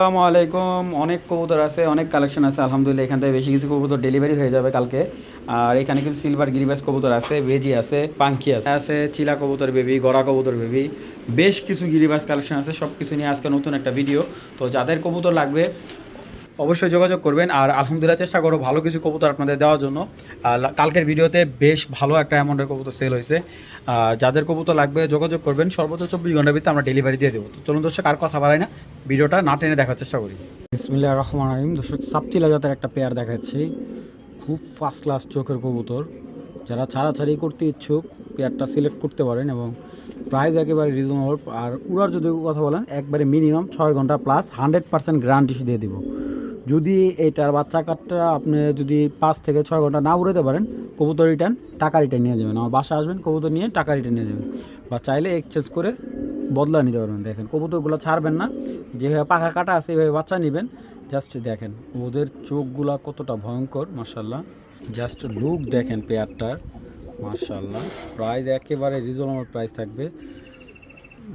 আসসালামু আলাইকুম। অনেক কবুতর আছে, অনেক কালেকশন আছে আলহামদুলিল্লাহ। এখান থেকে বেশি কিছু কবুতর ডেলিভারি হয়ে যাবে কালকে। আর এখানে কিন্তু সিলভার গিরিবাস কবুতর আছে, বেজি আছে, পাঙ্খি আছে, চিলা কবুতর বেবি, গড়া কবুতর বেবি, বেশ কিছু গিরিবাস কালেকশন আছে। সব কিছু নিয়ে আজকে নতুন একটা ভিডিও। তো যাদের কবুতর লাগবে অবশ্যই যোগাযোগ করবেন। আর আলহামদুলিল্লাহ চেষ্টা করো ভালো কিছু কবুতর আপনাদের দেওয়ার জন্য। আর কালকের ভিডিওতে বেশ ভালো একটা অ্যামাউন্টের কবুতর সেল হয়েছে। যাদের কবুতর লাগবে যোগাযোগ করবেন, সর্বোচ্চ 24 ঘন্টার ভিতরে আমরা ডেলিভারি দিয়ে দেবো। তো চলুন দর্শক, আর কথা বাড়াই না, ভিডিওটা না টেনে দেখার চেষ্টা করি। বিসমিল্লাহির রহমানির রহিম। দর্শক, সাপচিলা জাতের একটা পেয়ার দেখাচ্ছি, খুব ফার্স্ট ক্লাস চোখের কবুতর। যারা ছাড়াছাড়ি করতে ইচ্ছুক পেয়ারটা সিলেক্ট করতে পারেন, এবং প্রাইস একেবারে রিজনেবল। আর উড়ার যদি কথা বলেন, একবারে মিনিমাম 6 ঘন্টা প্লাস 100% গ্যারান্টি দিয়ে দিব। যদি এইটার বাচ্চা কাঠটা আপনি যদি 5 থেকে 6 ঘন্টা না উড়াতে পারেন, কবুতর রিটার্ন, টাকা রিটার্ন নিয়ে যাবেন। আমার বাসা আসবেন, কবুতর নিয়ে টাকা রিটার্ন নিয়ে যাবেন, বা চাইলে এক্সচেঞ্জ করে বদলা নিতে পারবেন। দেখেন কবুতরগুলো ছাড়বেন না, যেভাবে পাখা কাটা আছে এভাবে বাচ্চা নেবেন। জাস্ট দেখেন ওদের চোখগুলা কতটা ভয়ঙ্কর, মাশাল্লাহ। জাস্ট লুক দেখেন পেয়ারটার, মাশাল্লাহ। প্রাইস একেবারে রিজনেবল প্রাইস থাকবে।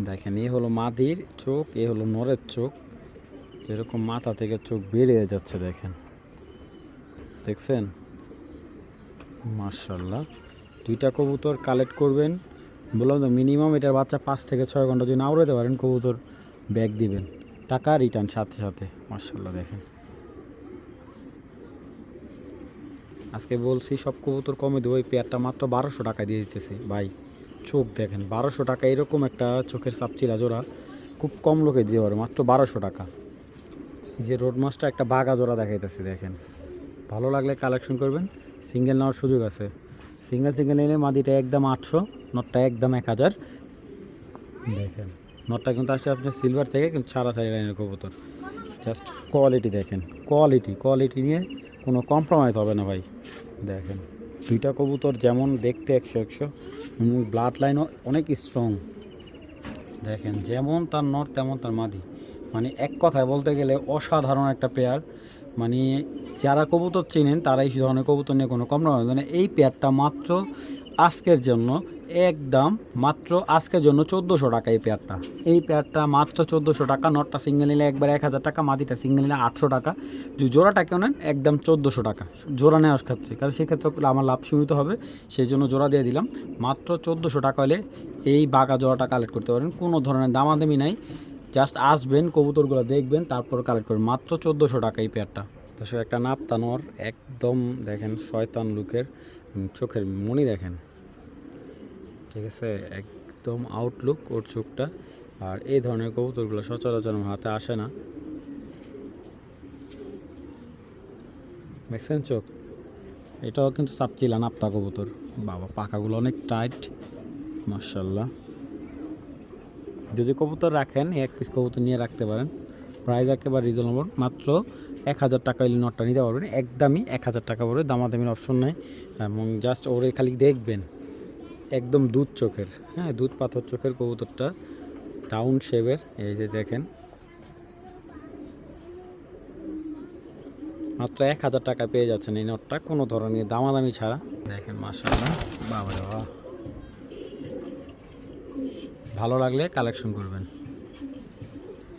দেখেন এ হলো মাদির চোখ, এ হলো নরের চোখ, যেরকম মাথা থেকে চোখ বেরিয়ে যাচ্ছে দেখেন, দেখছেন, মাশাল্লাহ। দুইটা কবুতর কালেক্ট করবেন, বললাম তো মিনিমাম এটার বাচ্চা 5 থেকে 6 ঘন্টা যদি না উড়াতে পারেন, কবুতর ব্যাগ দিবেন, টাকা রিটার্ন সাথে সাথে। মাশাল্লাহ দেখেন, আজকে বলছি সব কবুতর কমে দেবো। এই পেয়ারটা মাত্র 1200 টাকা দিয়ে দিতেছি ভাই। চোখ দেখেন, 1200 টাকা। এরকম একটা চোখের সাপচিলা জোড়া খুব কম লোকে দিতে পারে, মাত্র 1200 টাকা। এই যে রোড মাছটা একটা বাঘা জোড়া দেখাইতেছি, দেখেন। ভালো লাগলে কালেকশন করবেন, সিঙ্গেল নেওয়ার সুযোগ আছে। সিঙ্গেল নিলে মাদিটা একদম 800, নটটা একদম 1000। দেখেন নটটা কিন্তু আসছে আপনার সিলভার থেকে, কিন্তু সারা সারি লাইনের কবুতর। জাস্ট কোয়ালিটি দেখেন, কোয়ালিটি নিয়ে কোনো কম্প্রোমাইজ হবে না ভাই। দেখেন দুইটা কবুতর যেমন দেখতে 100 ব্লাড লাইনও অনেক স্ট্রং। দেখেন যেমন তার নর তেমন তার মাদি, মানে এক কথায় বলতে গেলে অসাধারণ একটা পেয়ার। মানে যারা কবুতর চেনেন তারাই এই ধরনের কবুতর নিয়ে কোনো কম্প্রোমাইজ মানে। এই পেয়ারটা মাত্র আজকের জন্য, একদম মাত্র আজকের জন্য 1400 টাকা। এই পেয়ারটা মাত্র 1400 টাকা। নটটা সিঙ্গেল নিলে একবার 1000 টাকা, মাদিটা সিঙ্গেল নিলে 800 টাকা। যদি জোড়াটা কেউ নেন একদম 1400 টাকা। জোড়া নেওয়ার ক্ষেত্রে, কারণ সেক্ষেত্রে আমার লাভ সীমিত হবে, সেই জন্য জোড়া দিয়ে দিলাম। মাত্র 1400 টাকা হলে এই বাঘা জোড়াটা কালেক্ট করতে পারেন, কোনো ধরনের দামাদামি নাই। জাস্ট আসবেন, কবুতরগুলো দেখবেন, তারপর কালেক্ট করবেন। মাত্র 1400 টাকা এই পেয়ারটা। তো সে একটা নাপতানোর একদম দেখেন শয়তান লুকের, চোখের মনি দেখেন, ঠিক আছে, একদম আউটলুক ওর চোখটা। আর এই ধরনের কবুতরগুলো সচরাচর হাতে আসে না, দেখছেন চোখ। এটাও কিন্তু সাপচিলা নাপ্তা কবুতর, বাবা পাখাগুলো অনেক টাইট, মাশাল্লাহ। যদি কবুতর রাখেন এক পিস কবুতর নিয়ে রাখতে পারেন। প্রাইস একেবারে রিজনেবল, মাত্র 1000 টাকা হলে নটটা নিতে পারবেন। একদমই 1000 টাকা পড়বে, দামাদামির অপশন নেই। এবং জাস্ট ওরে খালি দেখবেন, একদম দুধ চোখের, হ্যাঁ দুধ পাথর চোখের কবুতরটা, ডাউন শেপের। এই যে দেখেন মাত্র 1000 টাকা পেয়ে যাচ্ছেন এই নটটা, কোনো ধরনের দামাদামি ছাড়া। দেখেন মাশাআল্লাহ, বাবা রে বাবা। ভালো লাগলে কালেকশন করবেন।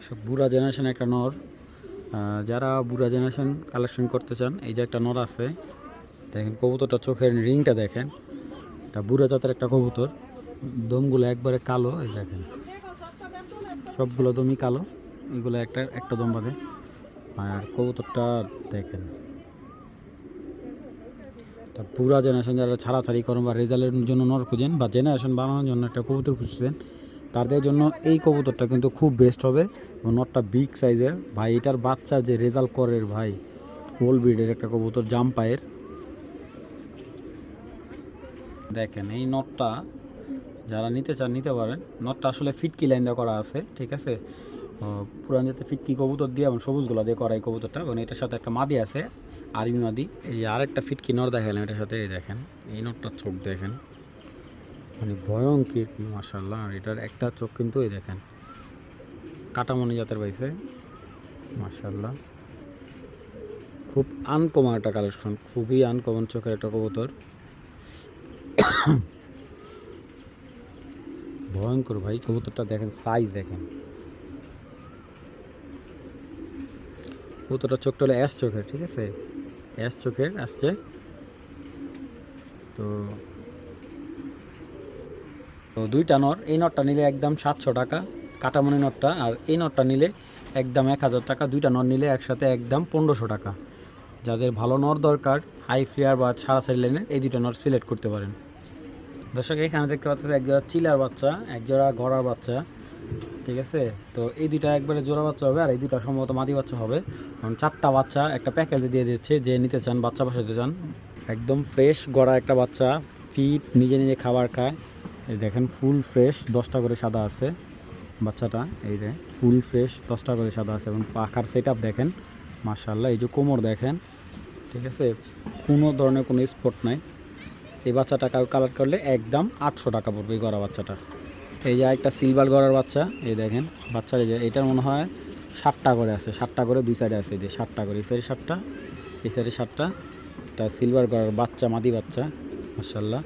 সব বুড়া জেনারেশন একটা নর, যারা বুড়া জেনারেশন কালেকশন করতে চান, এই যে একটা নর আছে, দেখেন কবুতরটা চোখের রিংটা দেখেন। এটা বুড়া জাতের একটা কবুতর, দমগুলো একবারে কালো, এই দেখেন সবগুলো দমই কালো, এগুলো একটা একটা দম বাদে। আর কবুতরটা দেখেন, এটা পুরা জেনারেশন যারা ছাড়াছাড়ি করেন বা রেজাল্টের জন্য নর খুঁজেন, বা জেনারেশন বানানোর জন্য একটা কবুতর খুঁজছেন, তাদের জন্য এই কবুতরটা কিন্তু খুব বেস্ট হবে। এবং নটটা বিগ সাইজের ভাই, এটার বাচ্চা যে রেজাল্ট করে ভাই, ওল ব্রিডের একটা কবুতর, জাম্পায়ের। দেখেন এই নটটা যারা নিতে চান নিতে পারেন। নটটা আসলে ফিটকি লাইন দেওয়া করা আছে, ঠিক আছে, পুরান যাতে ফিটকি কবুতর দিয়ে এবং সবুজগুলো দিয়ে করা এই কবুতরটা। এবং এটার সাথে একটা মাদি আছে, আর্মি মাদি। এই আরেকটা ফিটকি নর দেখালাম এটার সাথে, এই দেখেন এই নটটার চোখ দেখেন, মানে ভয়ঙ্কর মাশাআল্লাহ। আর এটার একটা চোখ কিন্তু এই দেখেন কাটামনি জাতের পাইছে, মাশাআল্লাহ। খুব আনকমন একটা কালেকশন, খুবই আনকমন চোখের একটা কবুতর, ভয়ঙ্কর ভাই। কবুতরটা দেখেন, সাইজ দেখেন, কবুতরটার চোখটা হলো অ্যাশ চোখের, ঠিক আছে, অ্যাশ চোখের আসছে। তো তো দুইটা নর, এই নটটা নিলে একদম 700 টাকা কাটামনি নটটা, আর এই নটটা নিলে একদম 1000 টাকা। দুইটা নর নিলে একসাথে একদম 1500 টাকা। যাদের ভালো নর দরকার, হাই ফ্লেয়ার বা ছাড়াছাড়ি লাইনের, এই দুটো নর সিলেক্ট করতে পারেন। দর্শক এখানে দেখতে পাচ্ছেন এক জোড়া চিলার বাচ্চা, এক জোড়া ঘোড়ার বাচ্চা, ঠিক আছে। তো এই দুইটা একবারে জোড়া বাচ্চা হবে, আর এই দুটা সম্ভবত মাদি বাচ্চা হবে। কারণ 4টা বাচ্চা একটা প্যাকেজে দিয়ে দিচ্ছে, যে নিতে চান, বাচ্চা বসাতে চান। একদম ফ্রেশ গড়া একটা বাচ্চা, ফিট, নিজে নিজে খাবার খায়। এই দেখেন ফুল ফ্রেশ, 10টা করে সাদা আছে বাচ্চাটা, এই যে ফুল ফ্রেশ 10টা করে সাদা আছে। এবং পাখার সেট আপ দেখেন মাশাআল্লাহ, এই যে কোমর দেখেন, ঠিক আছে, কোনো ধরনের কোনো স্পট নাই। এই বাচ্চাটা কালার করলে একদম 800 টাকা পড়বে এই গড়া বাচ্চাটা। এই যে একটা সিলভার গড়ার বাচ্চা, এই দেখেন বাচ্চার, এই যে এটার মনে হয় 7টা করে আছে, 7টা করে দুই সাইডে আছে, এই যে 7টা করে, এই সাইডে 7টা, এই সাইডে 7টা। এটা সিলভার গড়ার বাচ্চা, মাদি বাচ্চা মাশাআল্লাহ,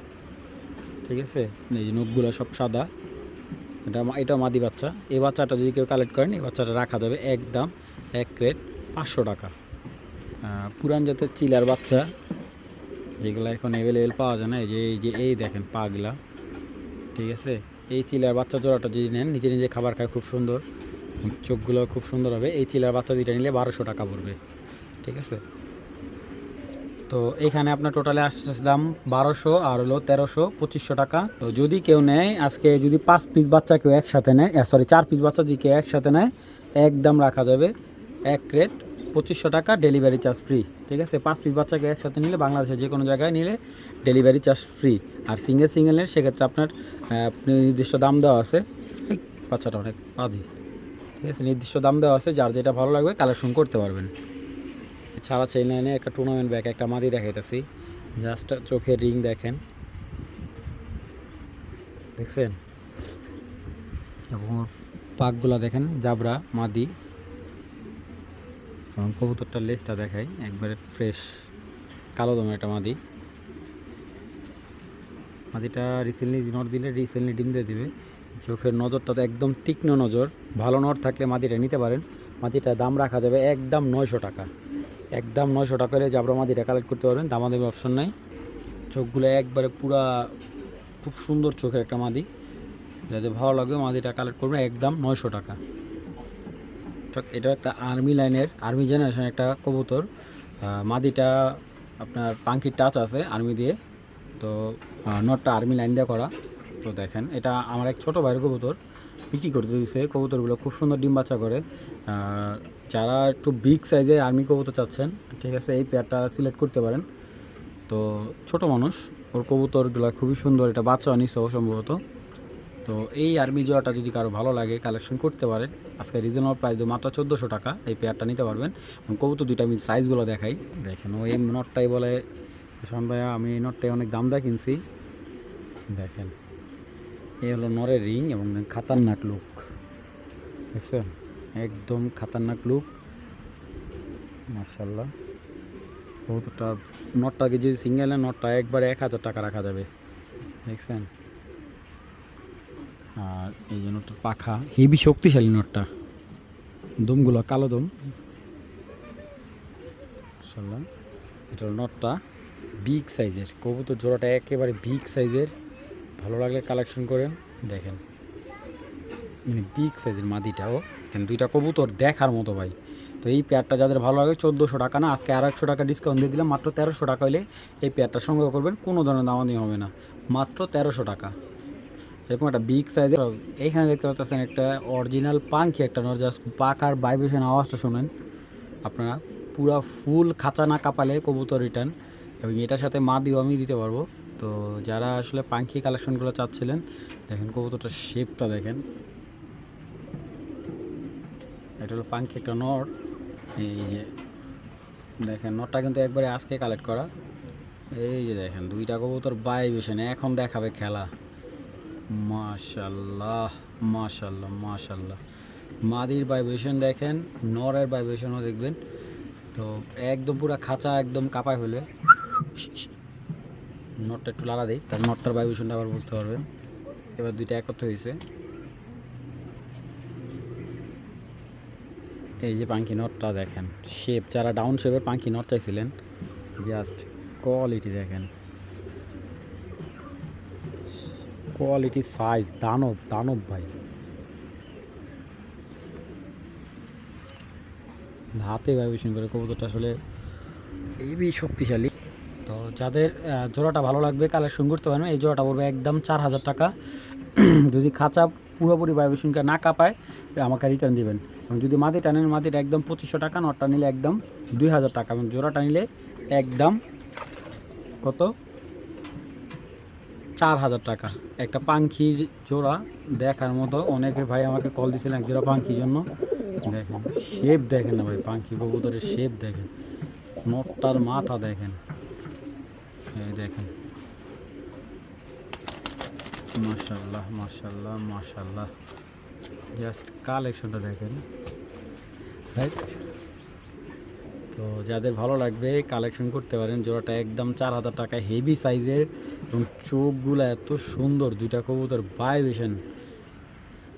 ঠিক আছে। এই যে নখগুলো সব সাদা, এটা মাদি বাচ্চা। এই বাচ্চাটা যদি কেউ কালেক্ট করেন, এই বাচ্চাটা রাখা যাবে একদম এক রেট 500 টাকা। পুরান জাতের চিলার বাচ্চা, যেগুলো এখন অ্যাভেলেবেল পাওয়া যায় না, এই দেখেন পাগুলা, ঠিক আছে। এই চিলার বাচ্চা জোড়াটা যদি নেন, নিজে নিজে খাবার খায়, খুব সুন্দর, চোখগুলো খুব সুন্দর হবে। এই চিলার বাচ্চা যেটা নিলে 1200 টাকা পড়বে, ঠিক আছে। তো এখানে আপনার টোটালে আসছে দাম 1200, আর হলো 1300, 2500 টাকা। তো যদি কেউ নেয় আজকে, যদি 5 পিস বাচ্চা কেউ একসাথে নেয়, 4 পিস বাচ্চা যদি কেউ একসাথে নেয়, একদম রাখা যাবে এক রেট 2500 টাকা, ডেলিভারি চার্জ ফ্রি, ঠিক আছে। 5 পিস বাচ্চাকে একসাথে নিলে, বাংলাদেশের যে কোনো জায়গায় নিলে ডেলিভারি চার্জ ফ্রি। আর সিঙ্গেল নেন, সেক্ষেত্রে আপনার নির্দিষ্ট দাম দেওয়া আছে। এই বাচ্চাটা অনেক বাজি, ঠিক আছে, নির্দিষ্ট দাম দেওয়া আছে, যার যেটা ভালো লাগবে কালেকশন করতে পারবেন। ছাড়া চেইন লাইনে একটা টুর্নামেন্ট ব্যাগ, একটা মাদি দেখাইতেছি, জাস্ট চোখের রিং দেখেন, দেখছেন, এবং পাকগুলা দেখেন, জাবরা মাদি। কবুতরটার লেজটা দেখাই, একবারে ফ্রেশ কালো দমের একটা মাদি। মাদিটা রিসেন্টলি নর দিলে, রিসেন্টলি ডিম দিয়ে দিবে। চোখের নজরটা তো একদম তীক্ষ্ণ নজর, ভালো নর থাকলে মাদিটা নিতে পারেন। মাদিটার দাম রাখা যাবে একদম 900 টাকা, একদম 900 টাকা করে জাবরা মাদিটা কালেক্ট করতে পারবেন, দামাদামি অপশন নাই। চোখগুলো একবারে পুরা খুব সুন্দর চোখের একটা মাদি, যাদের ভালো লাগবে মাদিটা কালেক্ট করবেন একদম 900 টাকা। এটা একটা আর্মি লাইনের, আর্মি জেনারেশন একটা কবুতর। মাদিটা আপনার পাঙ্কির টাচ আছে আর্মি দিয়ে, তো নটটা আর্মি লাইন দিয়ে করা। তো দেখেন, এটা আমার এক ছোটো ভাইয়ের কবুতর, বিক্রি করতে দিয়েছে। কবুতরগুলো খুব সুন্দর ডিম বাচ্চা করে। যারা একটু বিগ সাইজে আর্মি কবুতর চাচ্ছেন, ঠিক আছে, এই পেয়ারটা সিলেক্ট করতে পারেন। তো ছোট মানুষ, ওর কবুতরগুলো খুবই সুন্দর, এটা বাচ্চা নিচ্ছে সম্ভবত। তো এই আর্মি জোড়াটা যদি কারো ভালো লাগে, কালেকশন করতে পারেন। আজকে রিজনেবল প্রাইস মাত্র 1400 টাকা, এই পেয়ারটা নিতে পারবেন। এবং কবুতর দুইটা আমি সাইজগুলো দেখাই, দেখেন। ও এই নটটাই বলে শোন ভাইয়া, আমি এই নটটাই অনেক দাম দিয়ে কিনছি, দেখেন। এই হলো নরের রিং, এবং খাতারনাক লুক, দেখছেন, একদম খাতারনাক লুক মাশাআল্লাহ। কবুতরটা নটটাকে যদি সিঙ্গেল নটটা একবারে 1000 টাকা রাখা যাবে, দেখছেন। আর এই যে নটটার পাখা হেভি শক্তিশালী, নটটা দমগুলো কালো দম মাশাআল্লাহ। এটা হলো নটটা, বিগ সাইজের কবুতর জোড়াটা, একেবারে বিগ সাইজের, ভালো লাগলে কালেকশন করেন। দেখেন, মানে বিগ সাইজের মাদিটাও, এখানে দুইটা কবুতর দেখার মতো ভাই। তো এই পেয়ারটা যাদের ভালো লাগে 1400 টাকা না, আজকে আর 100 টাকা ডিসকাউন্ট দিয়ে দিলাম, মাত্র 1300 টাকা হলে এই পেয়ারটা সংগ্রহ করবেন, কোনো ধরনের দামাদামি হবে না, মাত্র 1300 টাকা। এরকম একটা বিগ সাইজের। এইখানে দেখতে পাচ্ছেন একটা অরিজিনাল পাঙ্খি, একটা নর, জাস্ট পাখার ভাইব্রেশন আওয়াজটা শোনেন আপনারা, পুরা ফুল খাঁচা না কাপালে কবুতর রিটার্ন। এবং এটার সাথে মাদিও আমি দিতে পারবো। তো যারা আসলে পাঙ্খি কালেকশনগুলো চাচ্ছিলেন, দেখেন কবুতরটার শেপটা দেখেন, এটা হলো পাঙ্খি একটা নর। এই যে দেখেন, নরটা কিন্তু একবারে আজকে কালেক্ট করা। এই যে দেখেন, দুইটা কবুতর ভাইব্রেশনে এখন দেখাবে খেলা, মাশাআল্লাহ মাশাআল্লাহ মাশাআল্লাহ। মাদির ভাইব্রেশন দেখেন, নরের ভাইব্রেশনও দেখবেন। তো একদম পুরো খাঁচা একদম কাঁপায় হলে, নটটা একটু লাড়া দিই, তার নটটার ভাইব্রেশনটা আবার বুঝতে পারবেন। এবার দুইটা একত্র হয়েছে, এই যে পাঙ্কি নটটা দেখেন, শেপ যারা ডাউন শেপের পাঙ্কি নট চাইছিলেন, জাস্ট কোয়ালিটি দেখেন, কোয়ালিটি সাইজ দানব দানব ভাই। হাতে ভাইব্রেশন করে কবুতরটা আসলে এই শক্তিশালী। তো যাদের জোড়াটা ভালো লাগবে কালেকশন করতে পারেন। এই জোড়াটা পড়বে একদম 4000 টাকা। যদি খাঁচা পুরোপুরি ভাইব্রেশনটা না কাঁপায় আমাকে রিটার্ন দিবেন। এবং যদি মাদিটা নেন, মাদিটা একদম 2500 টাকা, নটটা নিলে একদম 2000 টাকা, এবং জোড়াটা নিলে একদম কত 4000 টাকা। একটা পাখি জোড়া দেখার মতো। অনেকে ভাই আমাকে কল দিয়েছিলেন এক জোড়া পাখির জন্য। দেখেন শেপ দেখেন না ভাই, পাখি কবুতরের শেপ দেখেন, নটটার মাথা দেখেন, এই দেখেন, মাশাআল্লাহ মাশাআল্লাহ মাশাআল্লাহ, জাস্ট কালেকশনটা দেখেন রাইট। তো যাদের ভালো লাগবে কালেকশন করতে পারেন। জোড়াটা একদম 4000 টাকা, হেভি সাইজের এবং চোখগুলো এত সুন্দর, দুইটা কবুতর ভাইব্রেশন,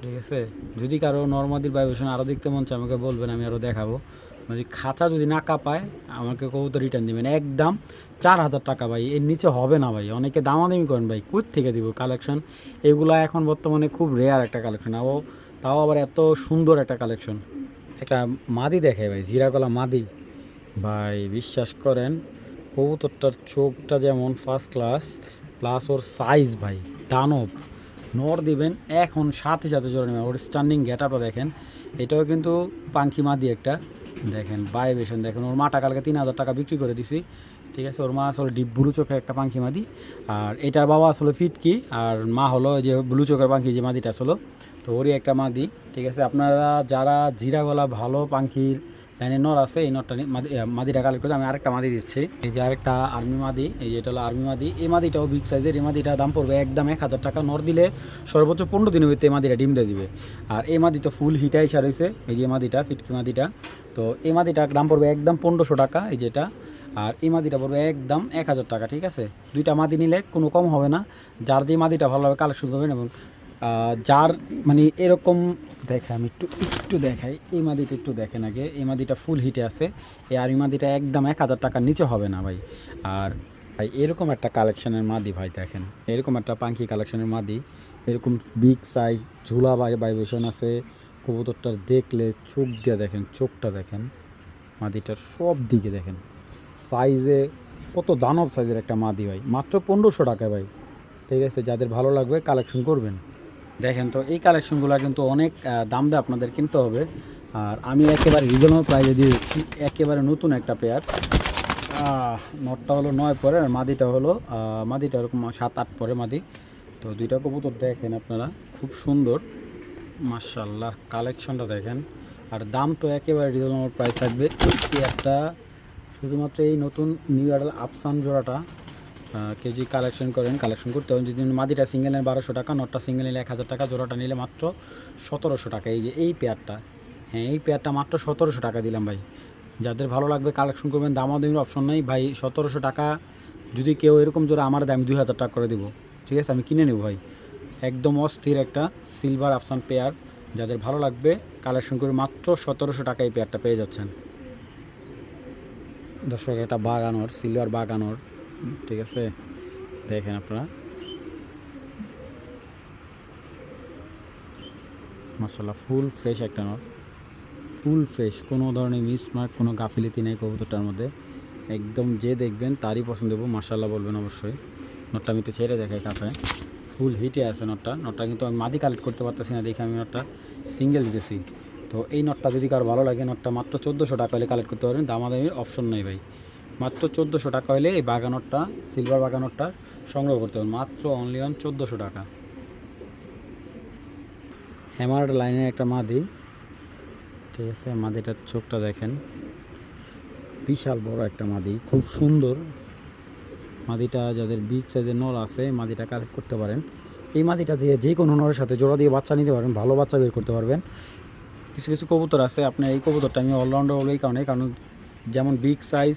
ঠিক আছে। যদি কারো নর্মাদির ভাইব্রেশন আরও দেখতে মন চায় আমাকে বলবেন, আমি আরও দেখাবো। মানে খাঁচা যদি না কাঁপায় আমাকে কবুতর রিটার্ন দেবেন। একদম 4000 টাকা ভাই, এর নিচে হবে না ভাই। অনেকে দামাদামি করেন ভাই, কোথা থেকে দিব কালেকশন। এগুলা এখন বর্তমানে খুব রেয়ার একটা কালেকশন, তাও আবার এত সুন্দর একটা কালেকশন। একটা মাদি দেখে ভাই, জিরা গলা মাদি ভাই, বিশ্বাস করেন কবুতরটার চোখটা যেমন ফার্স্ট ক্লাস, প্লাস ওর সাইজ ভাই দানব। নর দিবেন এখন সাথে সাথে জোড়া নেবেন। ওর স্ট্যান্ডিং গেটআপটা দেখেন, এটাও কিন্তু পাঙ্কি মাদি একটা, দেখেন ভাইব্রেশন দেখেন। ওর মাটা কালকে 3000 টাকা বিক্রি করে দিছি, ঠিক আছে। ওর মা আসলে ডিপ ব্লু চোখের একটা পাঙ্কি মাদি, আর এটার বাবা আসলে ফিটকি, আর মা হলো যে ব্লু চোখের পাঙ্কি যে মাদিটা আসলো, তো ওরই একটা মাদি, ঠিক আছে। আপনারা যারা জিরা গলা ভালো পাঙ্কির লাইনে নর আছে, এই নরটা মাদিটা কালেক্ট করে আমি আরেকটা মাদি দিচ্ছি। এই যে আরেকটা আর্মি মাদি, এই যে এটা হলো আর্মি মাদি। এই মাদিটাও বিগ সাইজের। এই মাদিটার দাম পড়বে একদম 1000 টাকা। নর দিলে সর্বোচ্চ 15 দিনের ভিতরে এই মাদিটা ডিম দিয়ে দিবে। আর এই মাদি তো ফুল হিটাই সার হয়েছে, এই যে মাদিটা ফিটকি মাদিটা। তো এই মাদিটার দাম পড়বে একদম 1500 টাকা, এই যেটা। আর এই মাদিটা পড়বে একদম 1000 টাকা, ঠিক আছে। দুইটা মাদি নিলে কোনো কম হবে না। যার যে মাদিটা ভালো হবে কালেকশন করবেন। এবং যার মানে এরকম দেখায়, আমি একটু দেখাই, এই মাদিটা একটু দেখেন আগে। এই মাদিটা ফুল হিটে আছে, আর এই মাদিটা একদম 1000 টাকার নিচে হবে না ভাই। আর ভাই এরকম একটা কালেকশনের মাদি ভাই দেখেন, এরকম একটা পাঙ্কি কালেকশনের মাদি, এরকম বিগ সাইজ, ঝুলা ভাইব্রেশন আছে। কবুতরটার দেখলে চোখ দিয়ে দেখেন, চোখটা দেখেন, মাদিটার সব দিকে দেখেন, সাইজে কত দানব সাইজের একটা মাদি ভাই, মাত্র 1500 টাকা ভাই, ঠিক আছে। যাদের ভালো লাগবে কালেকশন করবেন। দেখেন তো এই কালেকশনগুলো কিন্তু অনেক দাম দিয়ে আপনাদের কিনতে হবে, আর আমি একেবারে রিজনেবল প্রাইসে দিয়ে দিচ্ছি। একেবারে নতুন একটা পেয়ার, নটটা হলো 9 পরে, আর মাদিটা হলো মাদিটা এরকম 7-8 পরে মাদি। তো দুইটা কবুতর দেখেন আপনারা, খুব সুন্দর মাশাআল্লাহ। কালেকশনটা দেখেন, আর দাম তো একেবারে রিজনেবল প্রাইস থাকবে। এই পেয়ারটা শুধুমাত্র এই নতুন নিউ অ্যাডাল আফসান জোড়াটা কেজি কালেকশন করেন, কালেকশন করতে হবে। যদি মাদিটা সিঙ্গেল নেন 1200 টাকা, নটটা সিঙ্গেল নিলে 1000 টাকা, জোড়াটা নিলে মাত্র 1700 টাকা। এই যে এই পেয়ারটা, হ্যাঁ এই পেয়ারটা মাত্র 1700 টাকা দিলাম ভাই। যাদের ভালো লাগবে কালেকশন করবেন, দামাদামির অপশন নেই ভাই। 1700 টাকা যদি কেউ এরকম জোড়া আমার দেয়, আমি 2000 টাকা করে দেবো, ঠিক আছে, আমি কিনে নেব ভাই। একদম অস্থির একটা সিলভার আফসান পেয়ার। যাদের ভালো লাগবে কালেকশন করে মাত্র 1700 টাকা এই পেয়ারটা পেয়ে যাচ্ছেন। দর্শক একটা বাগানোর, সিলভার বাগানোর, ঠিক আছে, দেখেন আপনারা মাশাআল্লাহ, ফুল ফ্রেশ একটা নট, ফুল ফ্রেশ, কোনো ধরনের মিসমার্ক, কোনো গাফিলিতি নেই কবুতরটার মধ্যে। একদম যে দেখবেন তারই পছন্দ দেবো, মাশাআল্লাহ বলবেন অবশ্যই। নটটা আমি একটু ছেড়ে দেখাই কাঁপায়, ফুল হিটে আছে নটটা। নটটা কিন্তু আমি মাদি কালেক্ট করতে পারতেছি না দেখে আমি নটটা সিঙ্গেল দিতেছি। তো এই নটটা যদি কারো ভালো লাগে, নটটা মাত্র 1400 টাকা হলে কালেক্ট করতে পারবেন, দামাদামির অপশন নেই ভাই। মাত্র 1400 টাকা হলে এই বাগানরটা, সিলভার বাগানরটা সংগ্রহ করতে পারবেন, মাত্র অনলি অন 1400 টাকা। হ্যামার লাইনের একটা মাদি, ঠিক আছে। মাদিটার চোখটা দেখেন, বিশাল বড় একটা মাদি, খুব সুন্দর মাদিটা। যাদের বিগ সাইজের নর আছে মাদিটা কালেক্ট করতে পারেন। এই মাদিটা দিয়ে যে কোনো নরের সাথে জোড়া দিয়ে বাচ্চা নিতে পারবেন, ভালো বাচ্চা বের করতে পারবেন। কিছু কিছু কবুতর আছে, আপনার এই কবুতরটা আমি অলরাউন্ডার বলে এই কারণ যেমন বিগ সাইজ,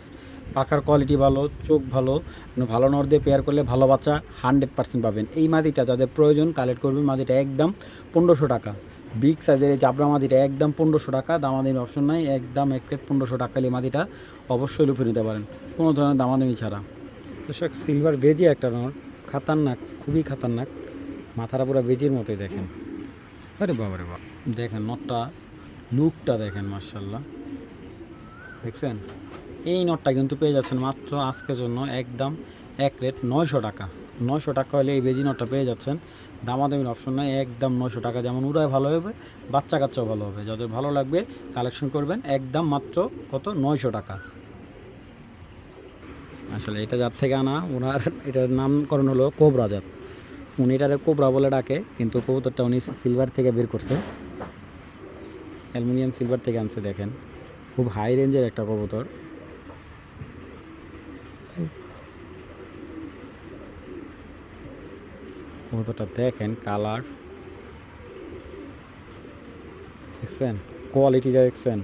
পাখার কোয়ালিটি ভালো, চোখ ভালো, ভালো নর দিয়ে পেয়ার করলে ভালো বাচ্চা 100% পাবেন। এই মাদিটা যাদের প্রয়োজন কালেক্ট করবেন, মাদিটা একদম 1500 টাকা। বিগ সাইজের এই জাবরা মাদিটা একদম 1500 টাকা, দামাদামি অপশন নাই, একদম এক প্লেট 1500 টাকা। এই মাদিটা অবশ্যই লুফে নিতে পারেন কোনো ধরনের দামাদামি ছাড়া। দর্শক সিলভার বেজি একটা নর, খাতারনাক, খুবই খাতারনাক, মাথাটা পুরো বেজির মতোই দেখেন। আরে বাবা রে বাবা, দেখেন নটটা লুকটা দেখেন, মার্শাল্লাহ দেখছেন। এই নটটা কিন্তু পেয়ে যাচ্ছেন মাত্র আজকের জন্য একদম এক রেট 900 টাকা। 900 টাকা হলে এই বেজি নটটা পেয়ে যাচ্ছেন, দামাদামির অপশন নাই, একদম 900 টাকা। যেমন উড়ায় ভালো হবে, বাচ্চা কাচ্চাও ভালো হবে, যাদের ভালো লাগবে কালেকশন করবেন, একদম মাত্র কত 900 টাকা। আসলে এটা যার থেকে আনা, ওনার এটার নামকরণ হলো কোবরা জাত, উনি এটারে কোবরা বলে ডাকে, কিন্তু কবুতরটা উনি সিলভার থেকে বের করছে, অ্যালুমিনিয়াম সিলভার থেকে আনছে। দেখেন খুব হাই রেঞ্জের একটা কবুতর। কবুতরটা দেখেন, কালার দেখছেন, কোয়ালিটিটা দেখছেন,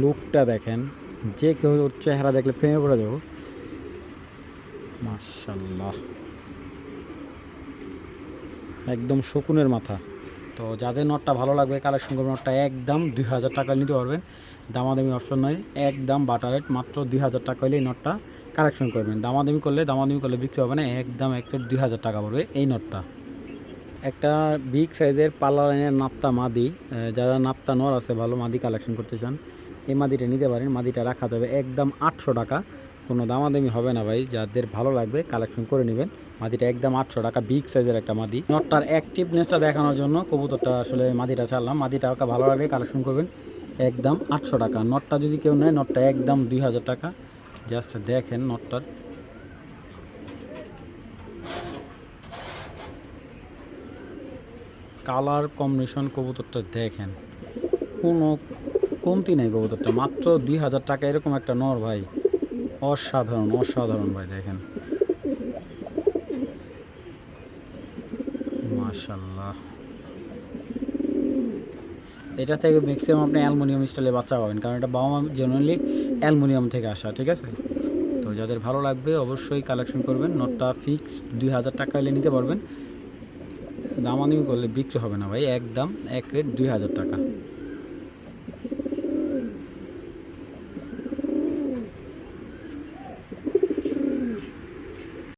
লুকটা দেখেন, যে কেউ ওর চেহারা দেখলে প্রেমে পড়ে যাবো। মাশাল্লাহ, একদম শকুনের মাথা। তো যাদের নটটা ভালো লাগবে কালেকশন করবেন, নটটা একদম 2000 টাকা নিতে পারবেন, দামাদামি অপশন নয়, একদম বাটার রেট মাত্র 2000 টাকা হলে এই নটটা কালেকশন করবেন। দামাদামি করলে বিক্রি হবে না, একদম এক রেট 2000 টাকা পড়বে এই নটটা। একটা বিগ সাইজের পাল্লা লাইনের নাপ্তা মাদি, যারা নাপ্তা নর আছে ভালো মাদি কালেকশন করতে চান, এই মাদিটা নিতে পারেন। মাদিটা রাখা যাবে একদম 800 টাকা, কোনো দামাদামি হবে না ভাই, যাদের ভালো লাগবে কালেকশন করে নেবেন। মাদিটা একদম 800 টাকা, বিগ সাইজের একটা মাদি। নটটার অ্যাক্টিভনেসটা দেখানোর জন্য কবুতরটা আসলে মাদিটা ছাড়লাম, মাদিটা ওকে ভালো লাগবে কালেকশন করবেন, একদম 800 টাকা। নটটা যদি কেউ নেয়, নটটা একদম 2000 টাকা। জাস্ট দেখেন নটটার কালার কম্বিনেশন, কবুতরটা দেখেন, কোনো কমতি নেই কবুতরটা, মাত্র 2000 টাকা। এরকম একটা নর ভাই, অসাধারণ অসাধারণ ভাই, দেখেন মাশাল্লাহ। এটা থেকে ম্যাক্সিমাম আপনি অ্যালুমিনিয়াম স্টাইলে বাচ্চা পাবেন, কারণ এটা বাবা মা জেনারেলি অ্যালুমিনিয়াম থেকে আসা, ঠিক আছে। তো যাদের ভালো লাগবে অবশ্যই কালেকশন করবেন। নটটা ফিক্সড 2000 টাকা হলে নিতে পারবেন, দামাদামি করলে বিক্রি হবে না ভাই, একদম এক রেট 2000 টাকা।